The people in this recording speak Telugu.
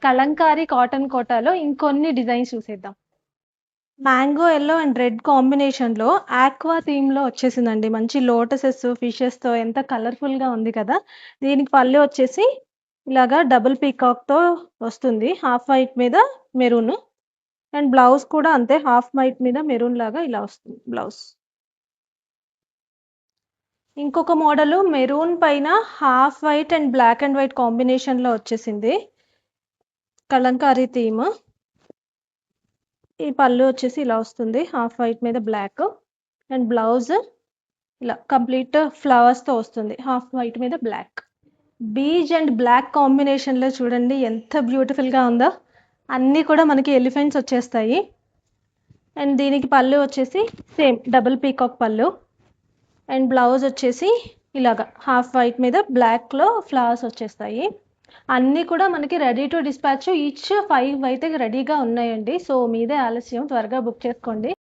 కలంకారీ కాటన్ కోటాలో ఇంకొన్ని డిజైన్స్ చూసేద్దాం. మ్యాంగో ఎల్లో అండ్ రెడ్ కాంబినేషన్‌లో ఆక్వా థీమ్‌లో వచ్చేసిందండి. మంచి లోటసెస్, ఫిషెస్‌తో ఎంత కలర్‌ఫుల్‌గా ఉంది కదా! దీనికి పళ్ళు వచ్చేసి ఇలాగా డబుల్ పీకాక్‌తో వస్తుంది. హాఫ్ వైట్ మీద మెరూన్ అండ్ బ్లౌజ్ కూడా అంతే హాఫ్ వైట్ మీద మెరూన్ లాగా ఇలా వస్తుంది బ్లౌజ్. ఇంకొక మోడలు మెరూన్ పైన half white and black and white కాంబినేషన్‌లో వచ్చేసింది. కలంకారీ థీమ్. ఈ పళ్ళు వచ్చేసి ఇలా వస్తుంది. హాఫ్ వైట్ మీద బ్లాక్ అండ్ బ్లౌజ్ ఇలా కంప్లీట్ ఫ్లవర్స్‌తో వస్తుంది. హాఫ్ వైట్ మీద బ్లాక్. బీజ్ అండ్ బ్లాక్ కాంబినేషన్‌లో చూడండి ఎంత బ్యూటిఫుల్‌గా ఉందో. అన్నీ కూడా మనకి ఎలిఫెంట్స్ వచ్చేస్తాయి. అండ్ దీనికి పళ్ళు వచ్చేసి సేమ్ డబుల్ పీకాక్ పళ్ళు. అండ్ బ్లౌజ్ వచ్చేసి ఇలాగా హాఫ్ వైట్ మీద బ్లాక్‌లో ఫ్లవర్స్ వచ్చేస్తాయి. అన్నీ కూడా మనకి రెడీ టు డిస్పాచ్ ఈచ్ 5 అయితే రెడీగా ఉన్నాయండి. సో మీదే ఆలస్యం త్వరగా బుక్ చేసుకోండి.